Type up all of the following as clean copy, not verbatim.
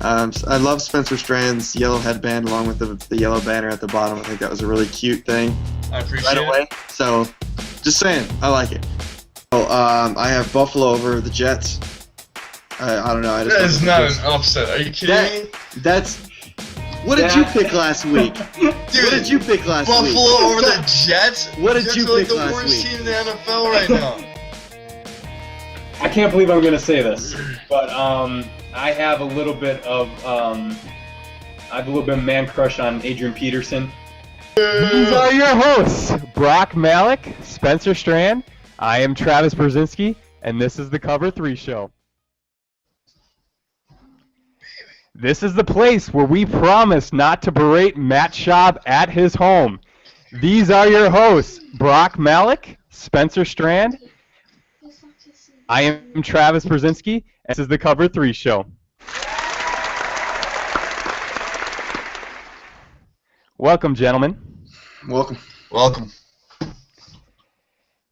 I love Spencer Strand's yellow headband along with the yellow banner at the bottom. I think that was a really cute thing. I appreciate right away. So, just saying, I like it. Oh, I have Buffalo over the Jets. I don't know. That is not an upset. Are you kidding me? That's. What did you pick last week? Dude, what did you pick last week? Buffalo over the Jets? What did Jets you are like pick the last worst week? team in the NFL right now. I can't believe I'm going to say this, but I have a little bit of man crush on Adrian Peterson. These are your hosts, Brock Malik, Spencer Strand. I am Travis Brzezinski, and this is the Cover 3 Show. This is the place where we promise not to berate Matt Schaub at his home. These are your hosts, Brock Malik, Spencer Strand. I am Travis Brzezinski, and this is the Cover 3 Show. Welcome, gentlemen. Welcome.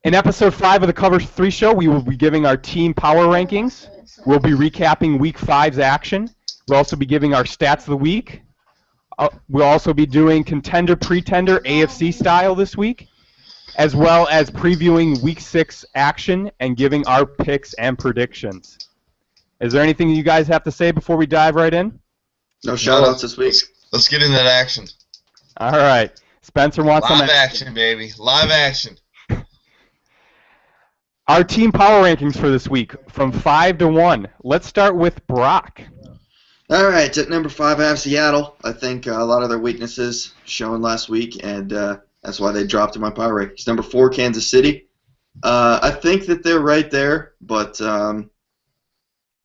In episode 5 of the Cover 3 Show, we will be giving our team power rankings. We'll be recapping Week 5's action. We'll also be giving our stats of the week. We'll also be doing contender-pretender AFC style this week, as well as previewing Week 6 action and giving our picks and predictions. Is there anything you guys have to say before we dive right in? No shout-outs this week. Let's get into that action. All right. Spencer wants some Live action, baby. Live action. Our team power rankings for this week, from 5 to 1. Let's start with Brock. All right, at number 5, I have Seattle. I think a lot of their weaknesses shown last week, and that's why they dropped in my power rankings. Number 4, Kansas City. I think that they're right there, but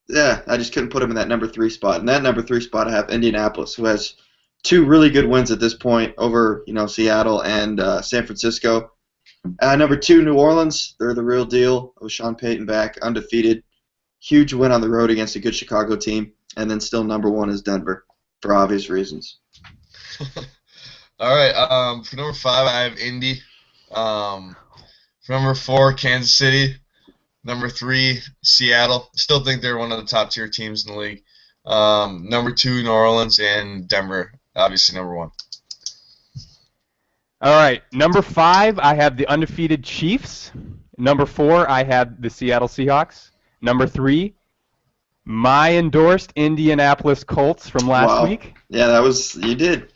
yeah, I just couldn't put them in that number 3 spot. In that number 3 spot, I have Indianapolis, who has 2 really good wins at this point over Seattle and San Francisco. Number 2, New Orleans. They're the real deal. With Sean Payton back, undefeated. Huge win on the road against a good Chicago team. And then still number 1 is Denver, for obvious reasons. All right. For number 5, I have Indy. For number 4, Kansas City. Number 3, Seattle. Still think they're one of the top tier teams in the league. Number 2, New Orleans, and Denver, obviously number 1. All right. Number 5, I have the undefeated Chiefs. Number 4, I have the Seattle Seahawks. Number 3, my endorsed Indianapolis Colts from last week. Yeah, that was you did.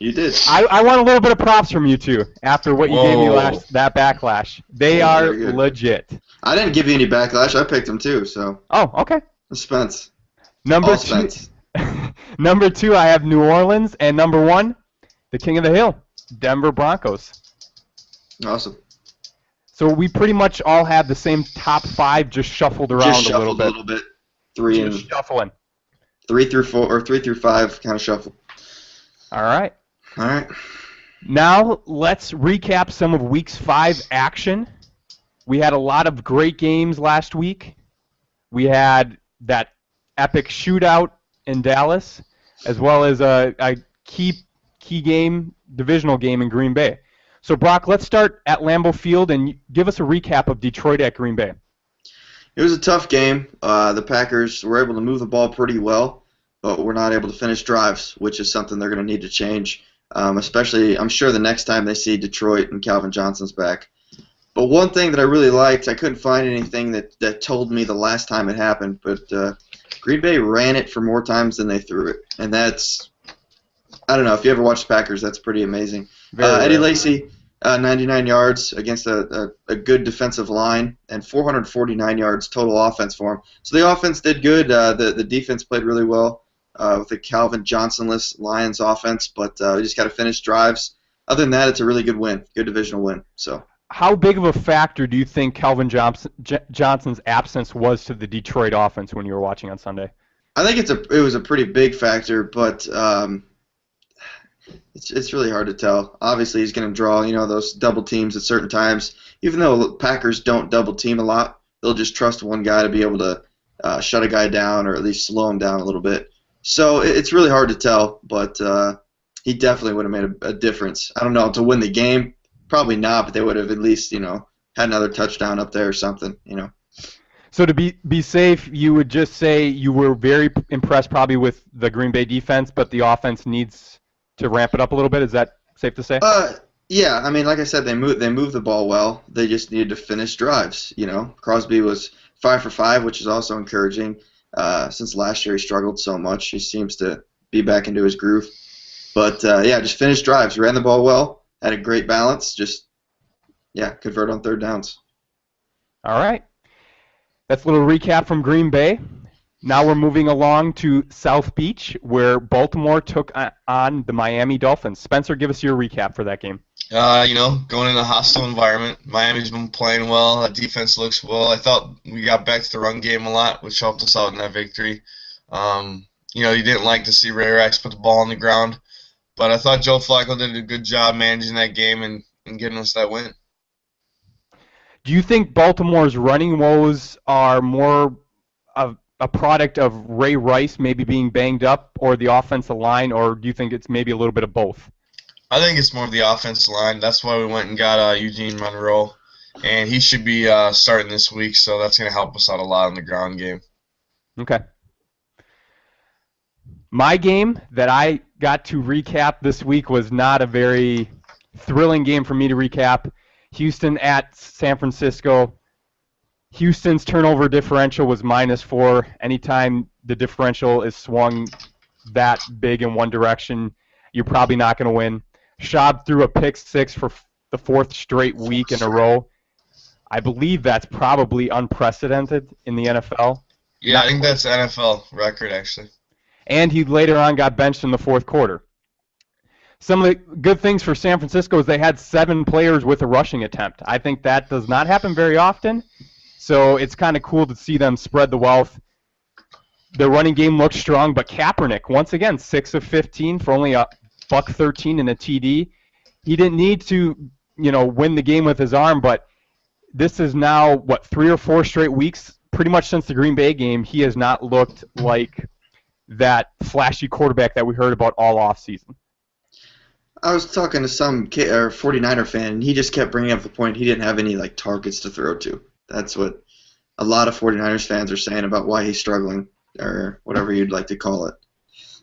I want a little bit of props from you two after what you gave me that backlash. They are legit. I didn't give you any backlash. I picked them too. So. Oh, okay. Spence. Number 2. Number 2, I have New Orleans, and number 1, the King of the Hill, Denver Broncos. Awesome. So we pretty much all have the same top 5, just shuffled around a little bit. Shuffling. 3 through 4 or 3 through 5 kind of shuffle. All right. All right. Now let's recap some of Week 5 action. We had a lot of great games last week. We had that epic shootout in Dallas, as well as a key game, divisional game in Green Bay. So Brock, let's start at Lambeau Field and give us a recap of Detroit at Green Bay. It was a tough game. The Packers were able to move the ball pretty well, but were not able to finish drives, which is something they're going to need to change, especially, I'm sure, the next time they see Detroit and Calvin Johnson's back. But one thing that I really liked, I couldn't find anything that told me the last time it happened, but Green Bay ran it for more times than they threw it. And that's, I don't know, if you ever watch the Packers, that's pretty amazing. Eddie Lacy, 99 yards against a good defensive line, and 449 yards total offense for him. So the offense did good. The defense played really well with the Calvin Johnson-less Lions offense, but we just got to finish drives. Other than that, it's a really good win, good divisional win. So. How big of a factor do you think Calvin Johnson's absence was to the Detroit offense when you were watching on Sunday? I think it was a pretty big factor, but it's really hard to tell. Obviously, he's going to draw those double teams at certain times. Even though the Packers don't double team a lot, they'll just trust one guy to be able to shut a guy down or at least slow him down a little bit. So it's really hard to tell, but he definitely would have made a difference. I don't know, to win the game, probably not, but they would have at least had another touchdown up there or something. So to be safe, you would just say you were very impressed probably with the Green Bay defense, but the offense needs to ramp it up a little bit. Is that safe to say? Yeah. I mean, like I said, they moved the ball well. They just needed to finish drives. Crosby was 5 for 5, which is also encouraging. Since last year he struggled so much, he seems to be back into his groove. But just finished drives, ran the ball well, had a great balance. Just convert on third downs. All right. That's a little recap from Green Bay. Now we're moving along to South Beach, where Baltimore took on the Miami Dolphins. Spencer, give us your recap for that game. Going in a hostile environment. Miami's been playing well. The defense looks well. I thought we got back to the run game a lot, which helped us out in that victory. You didn't like to see Ray Rice put the ball on the ground, but I thought Joe Flacco did a good job managing that game and getting us that win. Do you think Baltimore's running woes are more of a product of Ray Rice maybe being banged up, or the offensive line, or do you think it's maybe a little bit of both? I think it's more of the offensive line. That's why we went and got Eugene Monroe, and he should be starting this week, so that's going to help us out a lot in the ground game. Okay. My game that I got to recap this week was not a very thrilling game for me to recap. Houston at San Francisco. Houston's turnover differential was -4. Anytime the differential is swung that big in one direction, you're probably not going to win. Schaub threw a pick 6 for the 4th straight week in a row. I believe that's probably unprecedented in the NFL. Yeah, I think that's NFL record, actually. And he later on got benched in the 4th quarter. Some of the good things for San Francisco is they had 7 players with a rushing attempt. I think that does not happen very often, so it's kind of cool to see them spread the wealth. The running game looks strong, but Kaepernick, once again, 6 of 15 for only a $113 and a TD. He didn't need to, win the game with his arm, but this is now, 3 or 4 straight weeks, pretty much since the Green Bay game, he has not looked like that flashy quarterback that we heard about all offseason. I was talking to some 49er fan, and he just kept bringing up the point he didn't have any targets to throw to. That's what a lot of 49ers fans are saying about why he's struggling, or whatever you'd like to call it.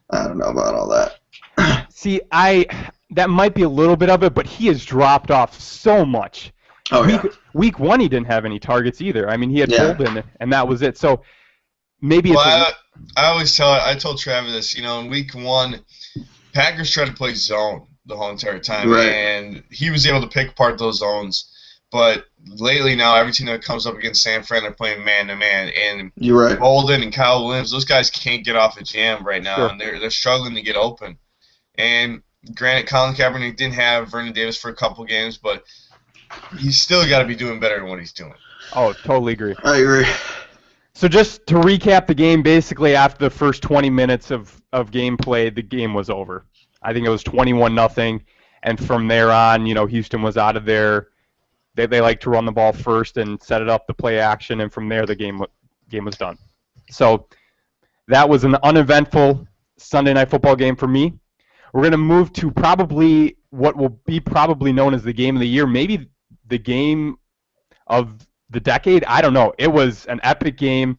I don't know about all that. See, that might be a little bit of it, but he has dropped off so much. Week 1, he didn't have any targets either. I mean, he had Bolden, and that was it. So maybe I told Travis this, in week 1, Packers tried to play zone the whole entire time, right, and he was able to pick apart those zones. But lately now, every team that comes up against San Fran, they're playing man-to-man. And you're right. Bolden and Kyle Williams, those guys can't get off a jam right now, and they're struggling to get open. And granted, Colin Kaepernick didn't have Vernon Davis for a couple games, but he's still got to be doing better than what he's doing. Oh, totally agree. I agree. So just to recap the game, basically after the first 20 minutes of gameplay, the game was over. I think it was 21-0, and from there on, Houston was out of there. They like to run the ball first and set it up the play action, and from there the game was done. So that was an uneventful Sunday Night Football game for me. We're going to move to probably what will be probably known as the game of the year, maybe the game of the decade. I don't know. It was an epic game.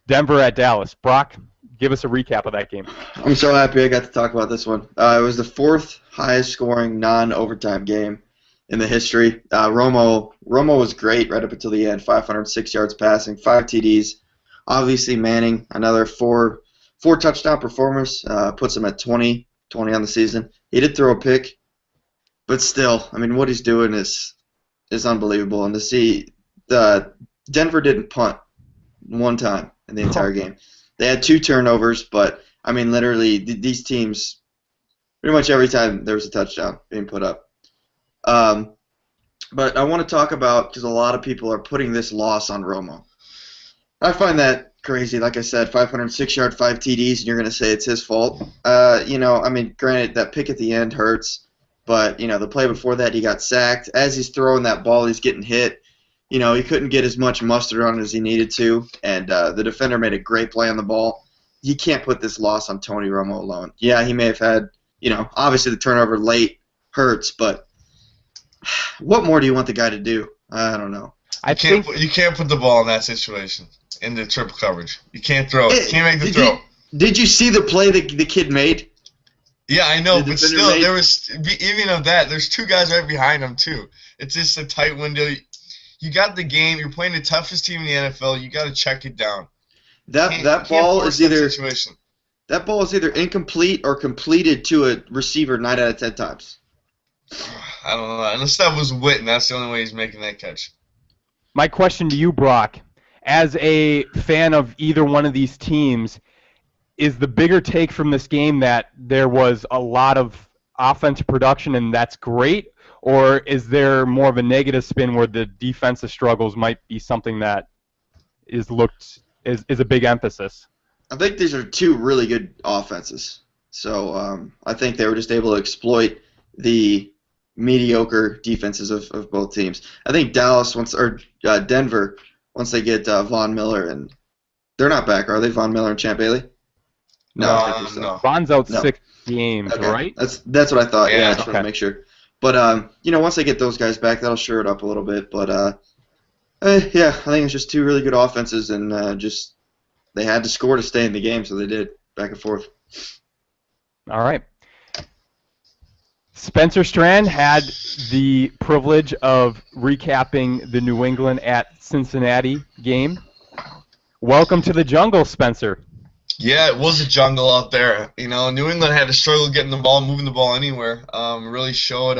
Denver at Dallas. Brock, give us a recap of that game. I'm so happy I got to talk about this one. It was the 4th highest scoring non-overtime game in the history. Romo was great right up until the end. 506 yards passing, 5 TDs. Obviously Manning, another four touchdown performers, puts him at 20 on the season. He did throw a pick, but still, I mean, what he's doing is unbelievable. And to see Denver didn't punt one time in the entire game. They had 2 turnovers, but I mean, literally, these teams, pretty much every time there was a touchdown being put up. But I want to talk about, because a lot of people are putting this loss on Romo. I find that crazy. Like I said, 506 yard, 5 TDs, and you're going to say it's his fault. I mean, granted, that pick at the end hurts, but, the play before that, he got sacked. As he's throwing that ball, he's getting hit. He couldn't get as much mustard on it as he needed to, and the defender made a great play on the ball. You can't put this loss on Tony Romo alone. Yeah, he may have had, obviously the turnover late hurts, but what more do you want the guy to do? I don't know. You can't put the ball in that situation. into triple coverage. You can't throw it. You can't make the Did throw. Did you see the play that the kid made? Yeah, I know, The but defender still, made- there was even of that. There's two guys right behind him too. It's just a tight window. You got the game. You're playing the toughest team in the NFL. You got to check it down. That You that can't ball force is that either situation. that ball is either incomplete or completed to a receiver 9 out of 10 times. I don't know. Unless that was Witten, that's the only way he's making that catch. My question to you, Brock, as a fan of either one of these teams, is the bigger take from this game that there was a lot of offensive production and that's great, or is there more of a negative spin where the defensive struggles might be something that is a big emphasis? I think these are two really good offenses. So I think they were just able to exploit the mediocre defenses of both teams. I think Denver, once they get Von Miller, and they're not back, are they? Von Miller and Champ Bailey? No, I don't think so. No. Von's out No. 6 games, Okay. right? That's what I thought. Yeah, Yeah. I just want to make sure. But once they get those guys back, that'll shore it up a little bit. But yeah, I think it's just two really good offenses, and just they had to score to stay in the game, so they did back and forth. All right. Spencer Strand had the privilege of recapping the New England at Cincinnati game. Welcome to the jungle, Spencer. Yeah, it was a jungle out there. You know, New England had to struggle getting the ball, moving the ball anywhere. Really showed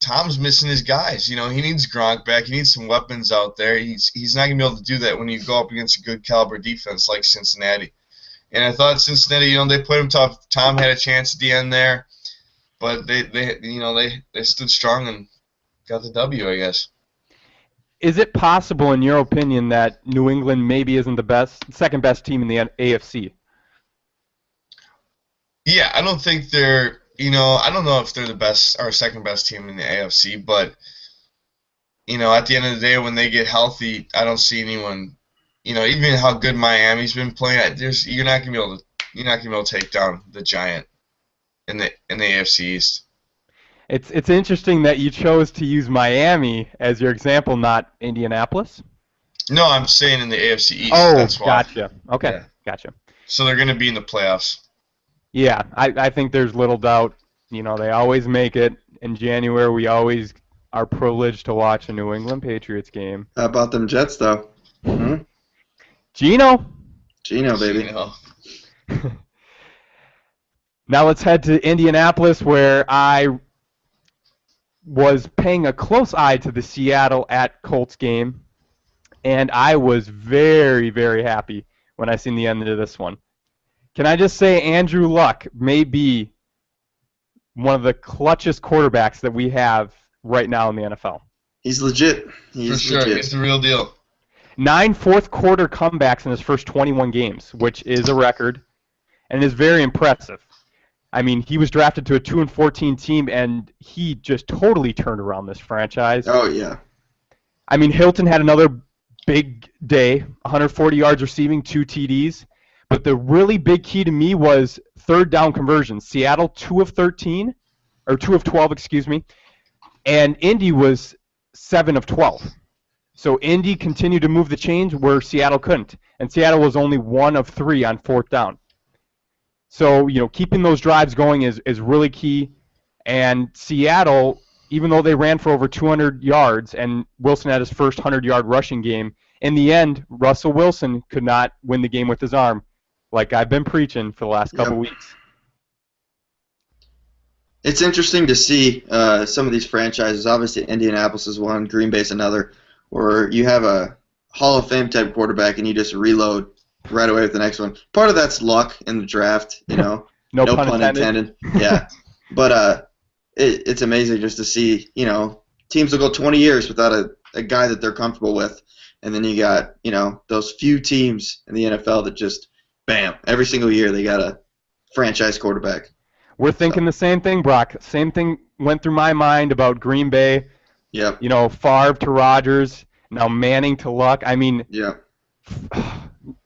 Tom's missing his guys. You know, he needs Gronk back. He needs some weapons out there. He's not going to be able to do that when you go up against a good caliber defense like Cincinnati. And I thought Cincinnati, you know, they played him tough. Tom had a chance at the end there, but they stood strong and got the W, I guess. Is it possible, in your opinion, that New England maybe isn't the second best team in the AFC? Yeah, I don't think they're, I don't know if they're the best or second best team in the AFC, but, at the end of the day, when they get healthy, I don't see anyone, even how good Miami's been playing, you're not gonna be able to take down the Giant in the AFC East. It's interesting that you chose to use Miami as your example, not Indianapolis. No, I'm saying in the AFC East. Oh, that's why. gotcha. Okay, Yeah. gotcha. So they're going to be in the playoffs. Yeah, I think there's little doubt. They always make it. In January, we always are privileged to watch a New England Patriots game. How about them Jets, though? Mm-hmm. Gino. Gino, baby. You know. Now let's head to Indianapolis, where I was paying a close eye to the Seattle at Colts game, and I was very, very happy when I seen the end of this one. Can I just say Andrew Luck may be one of the clutchest quarterbacks that we have right now in the NFL. He's legit. For He's sure. legit. It's the real deal. 9 fourth-quarter comebacks in his first 21 games, which is a record, and is very impressive. I mean, he was drafted to a 2-14 team, and he just totally turned around this franchise. Oh, yeah. I mean, Hilton had another big day, 140 yards receiving, 2 TDs. But the really big key to me was third down conversions. Seattle, 2 of 13, or 2 of 12, excuse me. And Indy was 7 of 12. So Indy continued to move the chains where Seattle couldn't. And Seattle was only 1 of 3 on fourth down. So, keeping those drives going is really key. And Seattle, even though they ran for over 200 yards and Wilson had his first 100-yard rushing game, in the end, Russell Wilson could not win the game with his arm, like I've been preaching for the last couple weeks. It's interesting to see some of these franchises. Obviously, Indianapolis is one, Green Bay's another, where you have a Hall of Fame type quarterback and you just reload right away with the next one. Part of that's luck in the draft, No pun intended. Yeah, but it's amazing just to see, teams will go 20 years without a guy that they're comfortable with, and then you got, those few teams in the NFL that just, bam, every single year they got a franchise quarterback. We're thinking the same thing, Brock. Same thing went through my mind about Green Bay. Yep. Favre to Rodgers, now Manning to Luck. I mean, Yep.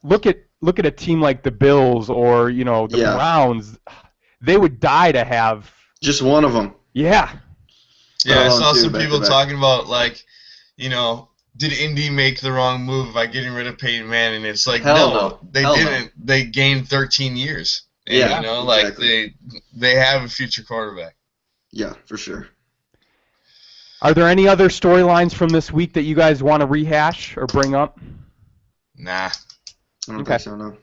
look at a team like the Bills or the Browns. They would die to have Just one of them. Yeah. Yeah, I Hold on saw to some back people to back. talking about, did Indy make the wrong move by getting rid of Peyton Manning? It's like, Hell no, no. they Hell no. didn't. They gained 13 years. And, Yeah, you know, exactly. like they have a future quarterback. Yeah, for sure. Are there any other storylines from this week that you guys want to rehash or bring up? Nah. I don't Okay. think so, no.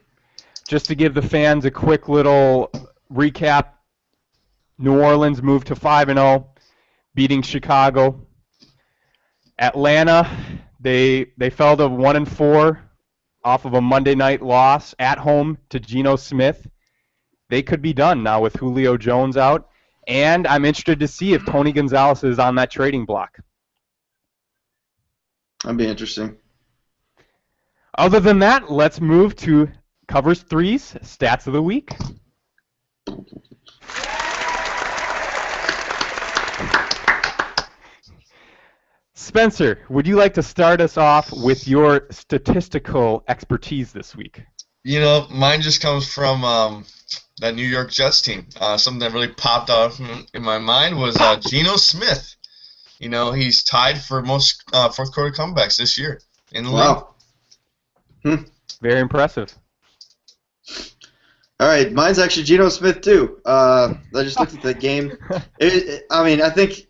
Just to give the fans a quick little recap, New Orleans moved to 5-0, beating Chicago. Atlanta, they fell to 1-4 off of a Monday night loss at home to Geno Smith. They could be done now with Julio Jones out. And I'm interested to see if Tony Gonzalez is on that trading block. That'd be interesting. Other than that, let's move to Covers 3's Stats of the Week. Spencer, would you like to start us off with your statistical expertise this week? You know, mine just comes from that New York Jets team. Something that really popped out in my mind was Geno Smith. You know, he's tied for most fourth quarter comebacks this year in the league. Wow. Very impressive. All right, mine's actually Geno Smith too. I just looked at the game. I think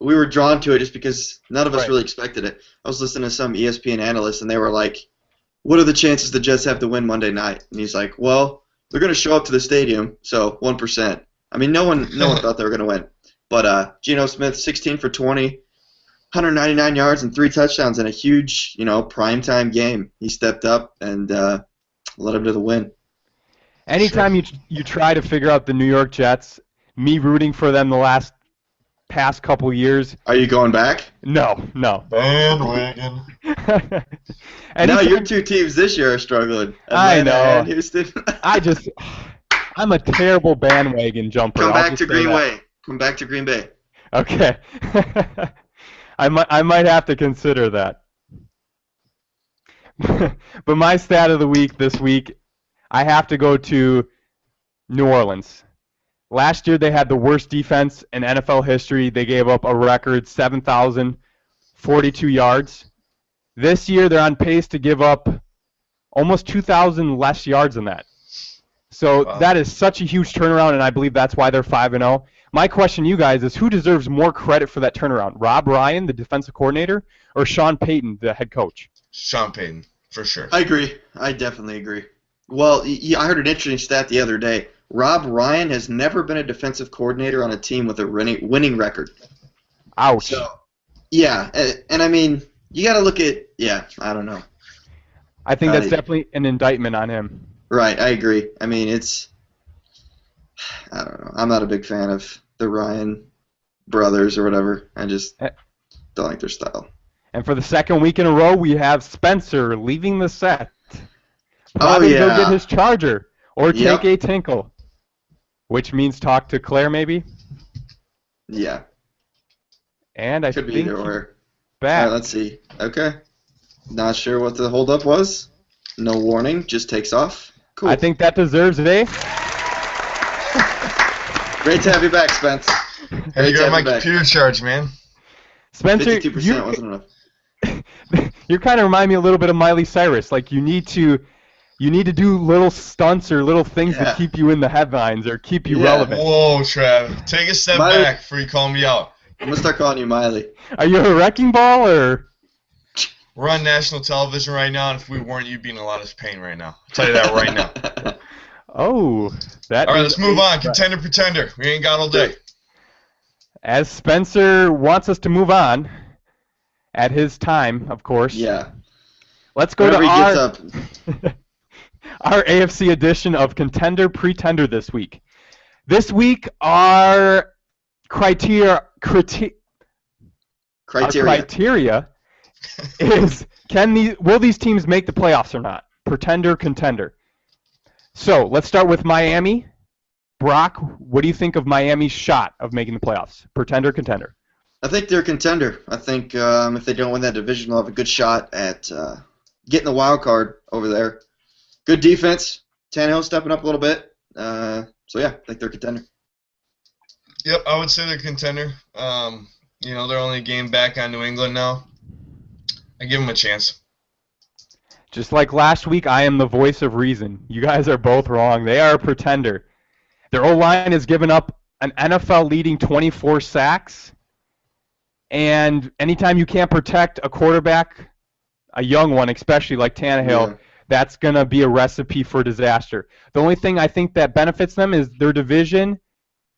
we were drawn to it just because none of us Right. really expected it. I was listening to some ESPN analysts, and they were like, "What are the chances the Jets have to win Monday night?" And he's like, "Well, they're going to show up to the stadium, so 1%." I mean, no one thought they were going to win. But Geno Smith, 16 for 20, 199 yards and 3 touchdowns in a huge, primetime game. He stepped up and led him to the win. Anytime you try to figure out the New York Jets, me rooting for them the past couple years, Are you going back? no. Bandwagon. No, your two teams this year are struggling. I Atlanta know. and Houston. I'm a terrible bandwagon jumper. Come I'll back just to say Green that. Bay. Come back to Green Bay. Okay. I might have to consider that. But my stat of the week this week, I have to go to New Orleans. Last year they had the worst defense in NFL history. They gave up a record 7,042 yards. This year they're on pace to give up almost 2,000 less yards than that. So Wow. that is such a huge turnaround, and I believe that's why they're 5-0. My question to you guys is, who deserves more credit for that turnaround? Rob Ryan, the defensive coordinator, or Sean Payton, the head coach? Sean Payton, for sure. I agree. I definitely agree. Well, I heard an interesting stat the other day. Rob Ryan has never been a defensive coordinator on a team with a winning record. Ouch. So, yeah, and I mean, you got to look at, I don't know. I think that's I- definitely an indictment on him. Right, I agree. I mean, I don't know. I'm not a big fan of the Ryan brothers or whatever. I just don't like their style. And for the second week in a row, we have Spencer leaving the set. Oh, Probably go yeah. get his charger or Yep. take a tinkle, which means talk to Claire maybe. Yeah, And I could be think either he's or. All back. right, let's see. Okay. Not sure what the holdup was. No warning, just takes off. Cool. I think that deserves it, eh? Great to have you back, Spence. Hey, Great you to got have my you back. computer charged, man. Spencer, 52% wasn't enough. you kind of remind me a little bit of Miley Cyrus. Like you need to do little stunts or little things Yeah. to keep you in the headlines or keep you Yeah. relevant. Whoa, Trav. Take a step Miley- back before you call me out. I'm going to start calling you Miley. Are you a wrecking ball or? We're on national television right now, and if we weren't, you'd be in a lot of pain right now. I'll tell you that right now. Oh, that. All right, is let's move a on. threat. Contender, pretender. We ain't got all day. As Spencer wants us to move on, at his time, of course. Yeah. Let's go Whenever to he gets our up. our AFC edition of Contender Pretender this week. This week, our criteria is will these teams make the playoffs or not? Pretender, contender. So let's start with Miami. Brock, what do you think of Miami's shot of making the playoffs? Pretender, contender. I think they're a contender. I think if they don't win that division, they'll have a good shot at getting the wild card over there. Good defense. Tannehill stepping up a little bit. So, yeah, I think they're a contender. Yep, I would say they're a contender. They're only a game back on New England now. I give them a chance. Just like last week, I am the voice of reason. You guys are both wrong. They are a pretender. Their O-line has given up an NFL-leading 24 sacks. And anytime you can't protect a quarterback, a young one especially like Tannehill, that's going to be a recipe for disaster. The only thing I think that benefits them is their division.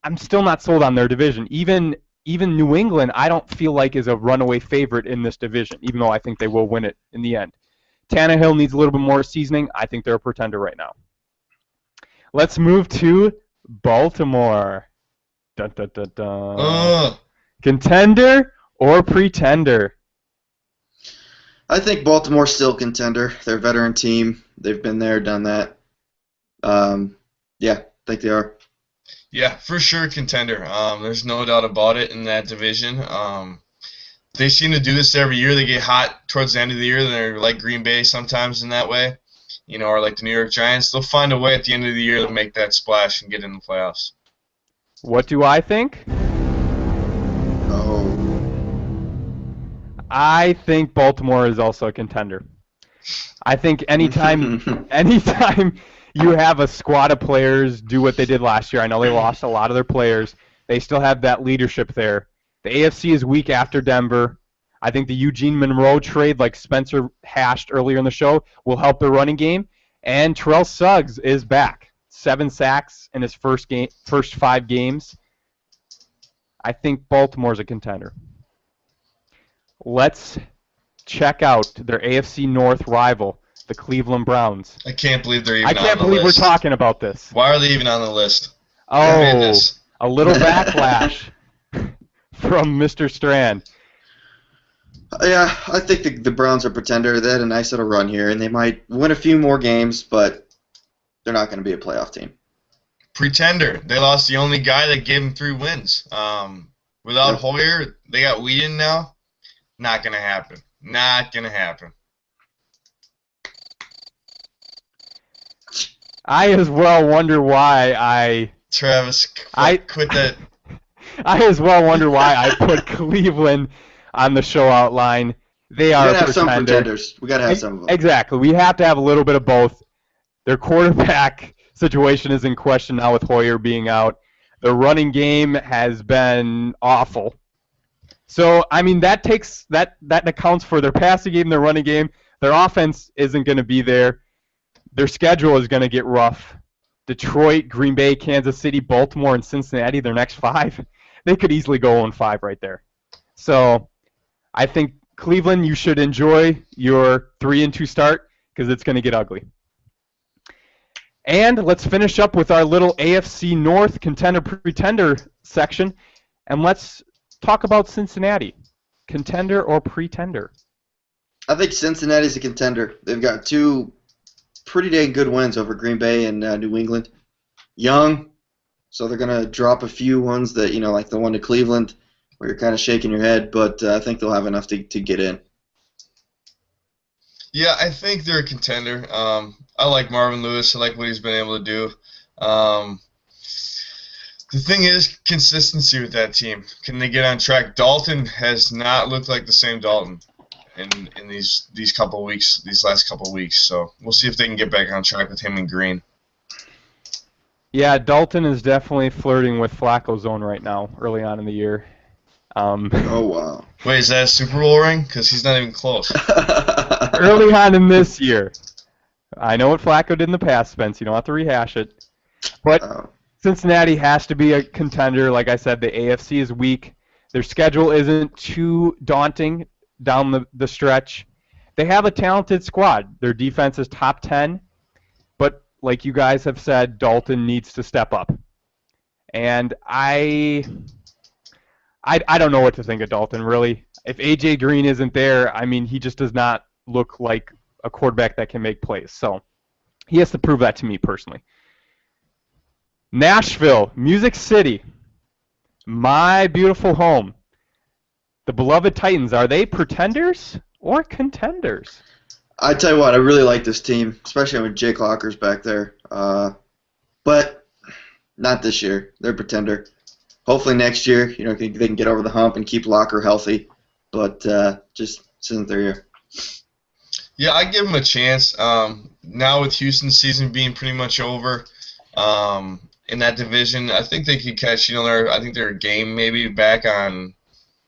I'm still not sold on their division. Even New England, I don't feel like is a runaway favorite in this division, even though I think they will win it in the end. Tannehill needs a little bit more seasoning. I think they're a pretender right now. Let's move to Baltimore. Dun, dun, dun, dun. Contender or pretender? I think Baltimore's still contender. They're a veteran team. They've been there, done that. Yeah, I think they are. Yeah, for sure contender. There's no doubt about it in that division. They seem to do this every year. They get hot towards the end of the year. They're like Green Bay sometimes in that way, or like the New York Giants. They'll find a way at the end of the year to make that splash and get in the playoffs. What do I think? Oh. I think Baltimore is also a contender. I think anytime you have a squad of players do what they did last year, I know they lost a lot of their players, they still have that leadership there. The AFC is weak after Denver. I think the Eugene Monroe trade, like Spencer hashed earlier in the show, will help their running game. And Terrell Suggs is back. 7 sacks in his first 5 games. I think Baltimore's a contender. Let's check out their AFC North rival, the Cleveland Browns. I can't believe they're even on the list. I can't believe we're talking about this. Why are they even on the list? Oh, a little backlash from Mr. Strand. Yeah, I think the Browns are a pretender. They had a nice little run here, and they might win a few more games, but they're not going to be a playoff team. Pretender. They lost the only guy that gave them 3 wins. Without Hoyer, they got Whedon now. Not going to happen. Not going to happen. I as well wonder why Travis, quit that. I as well wonder why I put Cleveland on the show outline. They are We gotta have a pretender. some pretenders. We got to have some of them. Exactly. We have to have a little bit of both. Their quarterback situation is in question now with Hoyer being out. The running game has been awful. So, I mean, that accounts for their passing game, their running game. Their offense isn't going to be there. Their schedule is going to get rough. Detroit, Green Bay, Kansas City, Baltimore, and Cincinnati, their next 5. They could easily go 0-5 right there. So, I think Cleveland, you should enjoy your 3-2 start because it's going to get ugly. And let's finish up with our little AFC North contender-pretender section, and let's talk about Cincinnati. Contender or pretender? I think Cincinnati's a contender. They've got 2 pretty dang good wins over Green Bay and New England. Young, so they're going to drop a few ones that, like the one to Cleveland, where you're kind of shaking your head, but I think they'll have enough to get in. Yeah, I think they're a contender. I like Marvin Lewis. I like what he's been able to do. The thing is consistency with that team. Can they get on track? Dalton has not looked like the same Dalton in these last couple of weeks. So we'll see if they can get back on track with him and Green. Yeah, Dalton is definitely flirting with Flacco zone right now, early on in the year. Oh, wow. Wait, is that a Super Bowl ring? Because he's not even close. Early on in this year. I know what Flacco did in the past, Spence. You don't have to rehash it. But Cincinnati has to be a contender. Like I said, the AFC is weak. Their schedule isn't too daunting down the stretch. They have a talented squad. Their defense is top 10. But like you guys have said, Dalton needs to step up. And I don't know what to think of Dalton, really. If A.J. Green isn't there, I mean, he just does not look like a quarterback that can make plays. So he has to prove that to me personally. Nashville, Music City, my beautiful home. The beloved Titans, are they pretenders or contenders? I tell you what, I really like this team, especially when Jake Locker's back there. But not this year. They're a pretender. Hopefully next year, they can get over the hump and keep Locker healthy. But just this isn't their year. Yeah, I give them a chance. Now with Houston's season being pretty much over, in that division, I think they could catch. I think they're a game maybe back on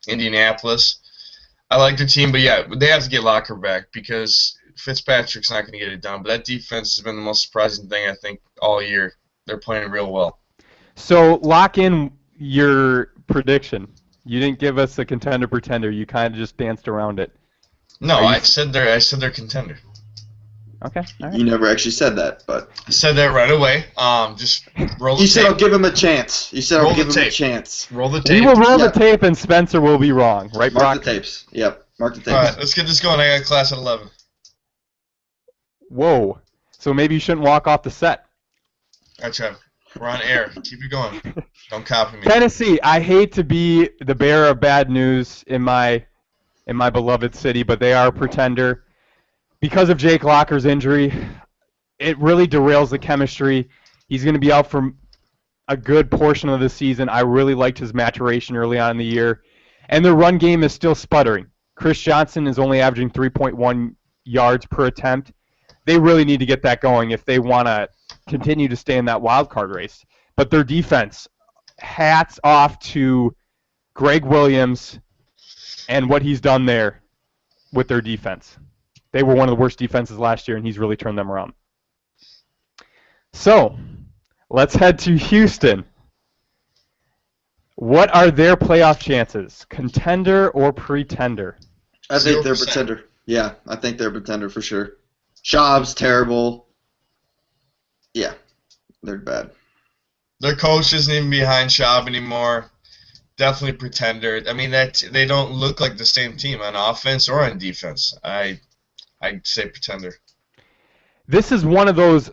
Indianapolis. I like their team, but yeah, they have to get Locker back because Fitzpatrick's not going to get it done. But that defense has been the most surprising thing I think all year. They're playing real well. So lock in your prediction. You didn't give us a contender pretender. You kind of just danced around it. No, I said they're contender. Okay. All right. You never actually said that, but I said that right away. Just roll the you tape. said I'll give him a chance. You said Roll I'll give the him a tape. chance. Roll the We tape. will roll Yeah. the tape, and Spencer will be wrong, right, Mark Brock? the tapes. Yep. Mark the tapes. All right, let's get this going. I got class at 11. Whoa. So maybe you shouldn't walk off the set. All right, Trev. We're on air. Keep it going. Don't copy me. Tennessee, I hate to be the bearer of bad news in my beloved city, but they are a pretender. Because of Jake Locker's injury, it really derails the chemistry. He's going to be out for a good portion of the season. I really liked his maturation early on in the year. And their run game is still sputtering. Chris Johnson is only averaging 3.1 yards per attempt. They really need to get that going if they want to continue to stay in that wild card race. But their defense, hats off to Greg Williams and what he's done there with their defense. They were one of the worst defenses last year, and he's really turned them around. So, let's head to Houston. What are their playoff chances? Contender or pretender? I think they're a 0%. pretender. Yeah, I think they're a pretender for sure. Schaub's terrible. Yeah, they're bad. Their coach isn't even behind Schaub anymore. Definitely pretender. I mean, that they don't look like the same team on offense or on defense. I'd say pretender. This is one of those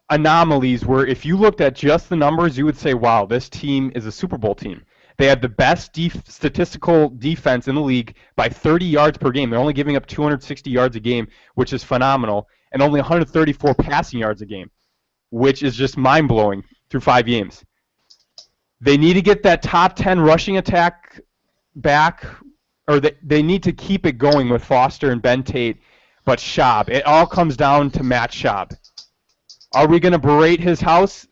anomalies where if you looked at just the numbers, you would say, wow, this team is a Super Bowl team. They have the best statistical defense in the league by 30 yards per game. They're only giving up 260 yards a game, which is phenomenal, and only 134 passing yards a game, which is just mind-blowing through 5 games. They need to get that top 10 rushing attack back, or they need to keep it going with Foster and Ben Tate, but Schaub. It all comes down to Matt Schaub. Are we going to berate his house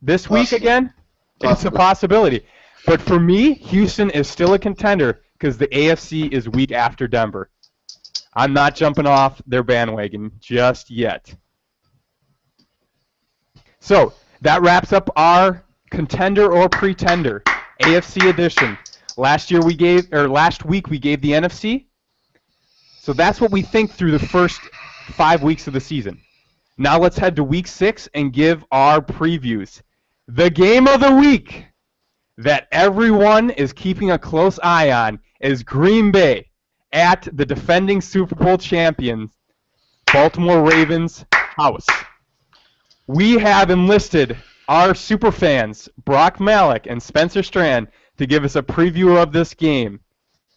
this week Possibly. again? It's a Possibly. possibility. But for me, Houston is still a contender because the AFC is weak after Denver. I'm not jumping off their bandwagon just yet. So that wraps up our contender or pretender AFC edition. Last week we gave the NFC. So that's what we think through the first 5 weeks of the season. Now let's head to week 6 and give our previews. The game of the week that everyone is keeping a close eye on is Green Bay at the defending Super Bowl champions, Baltimore Ravens house. We have enlisted our super fans, Brock Malik and Spencer Strand, to give us a preview of this game.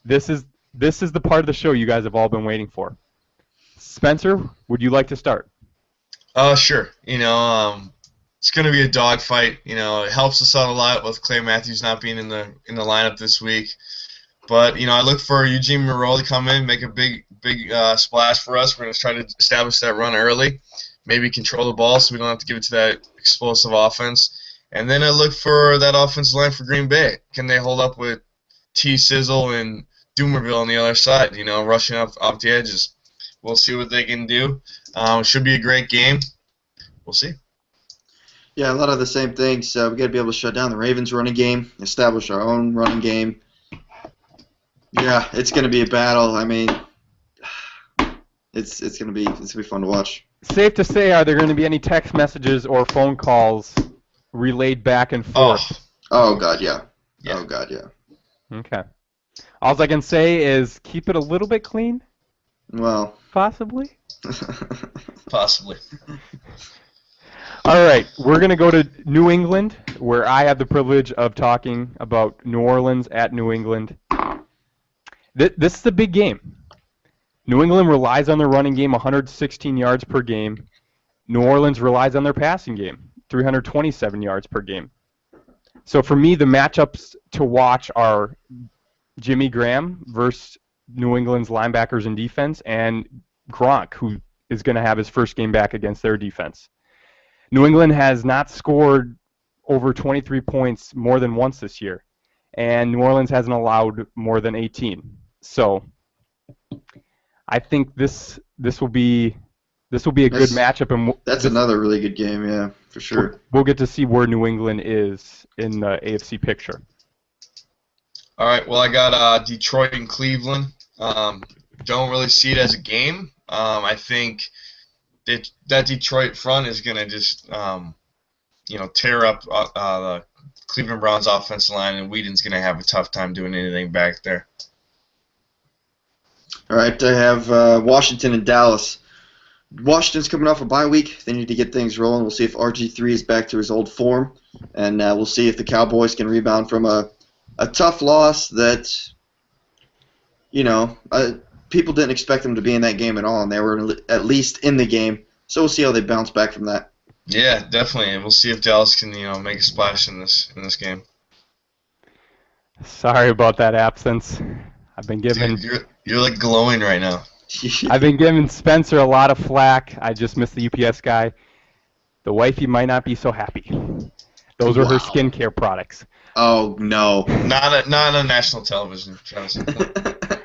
This is the part of the show you guys have all been waiting for. Spencer, would you like to start? Sure. It's going to be a dogfight. It helps us out a lot with Clay Matthews not being in the lineup this week. But I look for Eugene Moreau to come in, make a big splash for us. We're going to try to establish that run early, maybe control the ball so we don't have to give it to that explosive offense. And then I look for that offensive line for Green Bay. Can they hold up with T. Sizzle and Doomerville on the other side? Rushing off the edges. We'll see what they can do. Should be a great game. We'll see. Yeah, a lot of the same things. We got to be able to shut down the Ravens' running game, establish our own running game. Yeah, it's going to be a battle. I mean, it's going to be fun to watch. Safe to say, are there going to be any text messages or phone calls relayed back and forth? Oh God, yeah. Yeah. Oh God, yeah. Okay. All I can say is keep it a little bit clean, Well. possibly. Possibly. All right, we're going to go to New England, where I have the privilege of talking about New Orleans at New England. This is a big game. New England relies on their running game, 116 yards per game. New Orleans relies on their passing game, 327 yards per game. So for me, the matchups to watch are Jimmy Graham versus New England's linebackers and defense, and Gronk, who is going to have his first game back against their defense. New England has not scored over 23 points more than once this year, and New Orleans hasn't allowed more than 18. So I think this will be a good matchup, and that's another really good game, yeah, for sure. We'll get to see where New England is in the AFC picture. All right, well, I got Detroit and Cleveland. Don't really see it as a game. I think that Detroit front is going to just, tear up the Cleveland Browns offensive line, and Whedon's going to have a tough time doing anything back there. All right, I have Washington and Dallas. Washington's coming off a bye week. They need to get things rolling. We'll see if RG3 is back to his old form, and we'll see if the Cowboys can rebound from a tough loss that, people didn't expect them to be in that game at all, and they were at least in the game. So we'll see how they bounce back from that. Yeah, definitely. We'll see if Dallas can, make a splash in this game. Sorry about that absence. I've been giving. Dude, you're like glowing right now. I've been giving Spencer a lot of flack. I just missed the UPS guy. The wifey might not be so happy. Those are her skincare products. Oh no! Not on national television, Travis.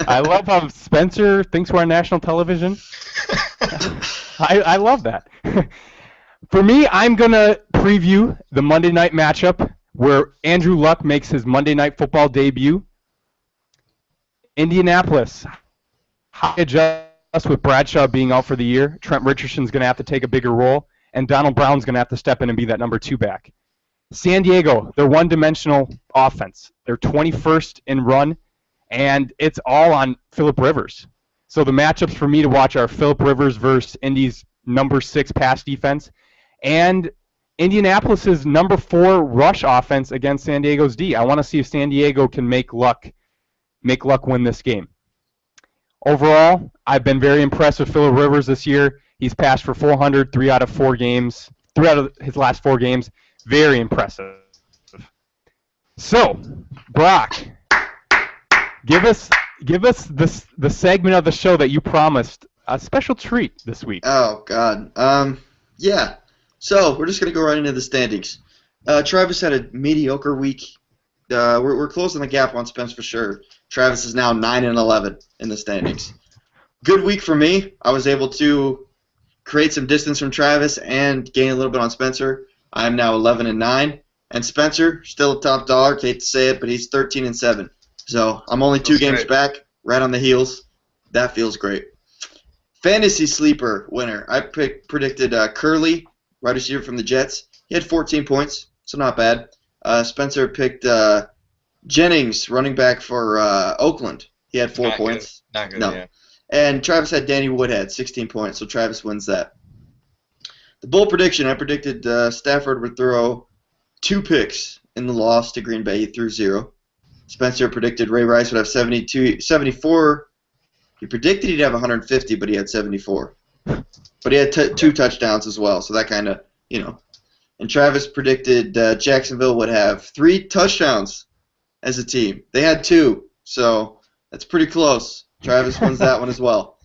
I love how Spencer thinks we're on national television. I love that. For me, I'm gonna preview the Monday night matchup where Andrew Luck makes his Monday Night Football debut. Indianapolis. How to adjust with Bradshaw being out for the year? Trent Richardson's going to have to take a bigger role, and Donald Brown's going to have to step in and be that number 2 back. San Diego, they're one-dimensional offense. They're 21st in run, and it's all on Phillip Rivers. So the matchups for me to watch are Phillip Rivers versus Indy's number 6 pass defense, and Indianapolis's number 4 rush offense against San Diego's D. I want to see if San Diego can make Luck win this game. Overall, I've been very impressed with Phillip Rivers this year. He's passed for 400 3 out of his last 4 games. Very impressive. So, Brock, give us the segment of the show that you promised, a special treat this week. Oh God. Yeah. So we're just gonna go right into the standings. Travis had a mediocre week. We're closing the gap on Spence for sure. Travis is now 9-11 in the standings. Good week for me. I was able to create some distance from Travis and gain a little bit on Spencer. I'm now 11-9, and Spencer still a top dog. Hate to say it, but he's 13-7. So I'm only 2 games back, right on the heels. That feels great. Fantasy sleeper winner. I predicted Curley, wide receiver from the Jets. He had 14 points, so not bad. Spencer picked Jennings, running back for Oakland. He had 4 points. Not good, no. Yeah. And Travis had Danny Woodhead, 16 points, so Travis wins that. The bold prediction, I predicted Stafford would throw 2 picks in the loss to Green Bay. He threw 0. Spencer predicted Ray Rice would have 74. He predicted he'd have 150, but he had 74. But he had 2 touchdowns as well, so that kind of, And Travis predicted Jacksonville would have 3 touchdowns as a team. They had 2, so that's pretty close. Travis wins that one as well.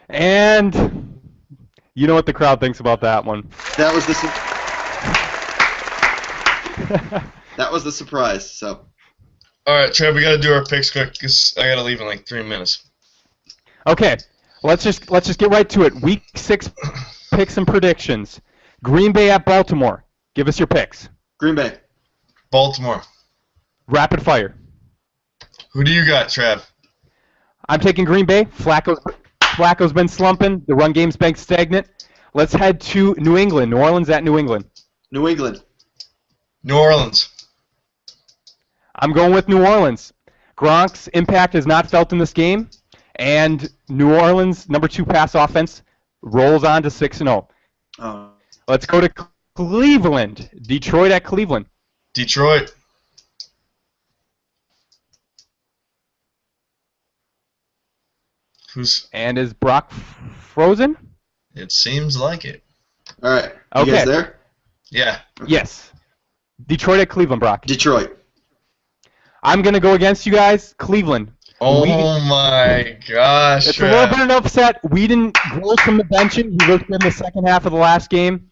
And you know what the crowd thinks about that one. That was the surprise. So. All right, Trev, we got to do our picks quick because I got to leave in like 3 minutes. Okay, let's just get right to it. Week 6 picks and predictions. Green Bay at Baltimore. Give us your picks. Green Bay. Baltimore. Rapid fire. Who do you got, Trev? I'm taking Green Bay. Flacco's been slumping. The run game's been stagnant. Let's head to New England. New Orleans at New England. New England. New Orleans. I'm going with New Orleans. Gronk's impact is not felt in this game, and New Orleans' number 2 pass offense rolls on to 6-0. Oh. Let's go to Cleveland. Detroit at Cleveland. Detroit. And is Brock frozen? It seems like it. All right. You Okay. guys there? Yeah. Yes. Detroit at Cleveland, Brock. Detroit. I'm going to go against you guys. Cleveland. Oh my gosh. It's a little bit of an upset. Whedon grows from the benching. He looked good in the second half of the last game.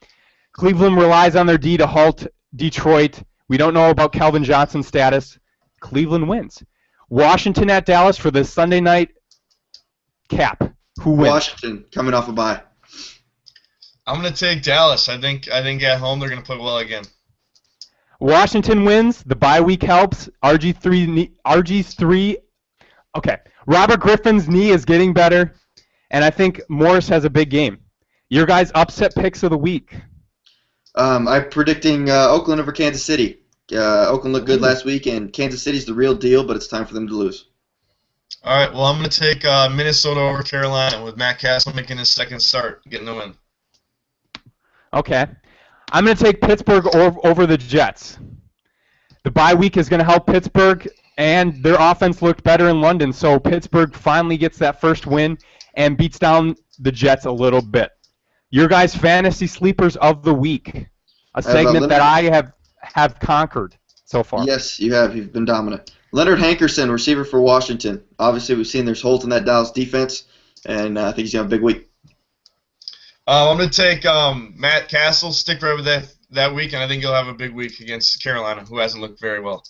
Cleveland relies on their D to halt Detroit. We don't know about Calvin Johnson's status. Cleveland wins. Washington at Dallas for the Sunday night cap. Who wins? Washington coming off a bye. I'm gonna take Dallas. I think at home they're gonna play well again. Washington wins. The bye week helps. RG's three. Okay. Robert Griffin's knee is getting better, and I think Morris has a big game. Your guys' upset picks of the week. I'm predicting Oakland over Kansas City. Oakland looked good last week, and Kansas City's the real deal, but it's time for them to lose. All right. Well, I'm gonna take Minnesota over Carolina with Matt Castle making his second start, getting the win. Okay. I'm going to take Pittsburgh over the Jets. The bye week is going to help Pittsburgh, and their offense looked better in London, so Pittsburgh finally gets that first win and beats down the Jets a little bit. Your guys' fantasy sleepers of the week, a segment that I have conquered so far. Yes, you have. You've been dominant. Leonard Hankerson, receiver for Washington. Obviously, we've seen there's holes in that Dallas defense, and I think he's going to have a big week. I'm going to take Matt Castle, stick right with that week, and I think he'll have a big week against Carolina, who hasn't looked very well.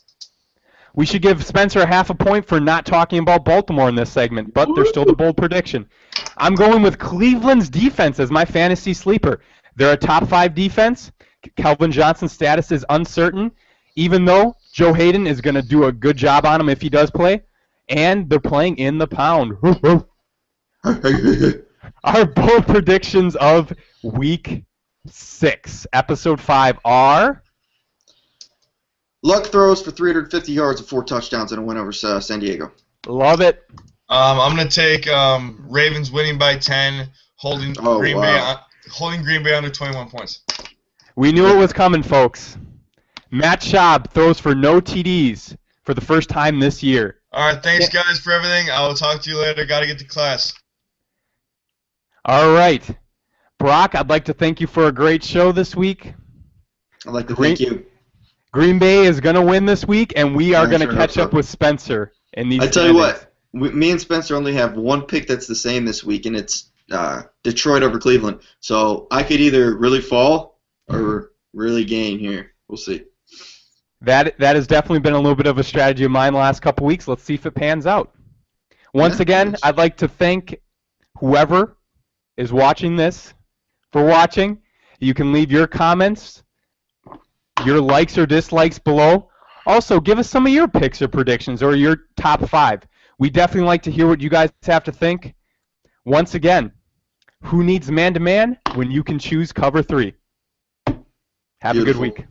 We should give Spencer a half a point for not talking about Baltimore in this segment, but there's still the bold prediction. I'm going with Cleveland's defense as my fantasy sleeper. They're a top 5 defense. Calvin Johnson's status is uncertain, even though Joe Hayden is going to do a good job on him if he does play, and they're playing in the pound. Our bold predictions of Week 6, Episode 5 are... Luck throws for 350 yards and 4 touchdowns and a win over San Diego. Love it. I'm going to take Ravens winning by 10, holding Green Bay under 21 points. We knew it was coming, folks. Matt Schaub throws for no TDs for the first time this year. All right, thanks, guys, for everything. I will talk to you later. Got to get to class. All right. Brock, I'd like to thank you for a great show this week. I'd like to thank you. Green Bay is going to win this week, and we are going to catch up with Spencer in these I tell you what, me and Spencer only have one pick that's the same this week, and it's Detroit over Cleveland. So I could either really fall or really gain here. We'll see. That has definitely been a little bit of a strategy of mine the last couple weeks. Let's see if it pans out. Once again, I'd like to thank whoever is watching this for watching. You can leave your comments, your likes or dislikes below. Also, give us some of your picks or predictions or your top 5. We definitely like to hear what you guys have to think. Once again, who needs man-to-man when you can choose cover 3? Have a good week.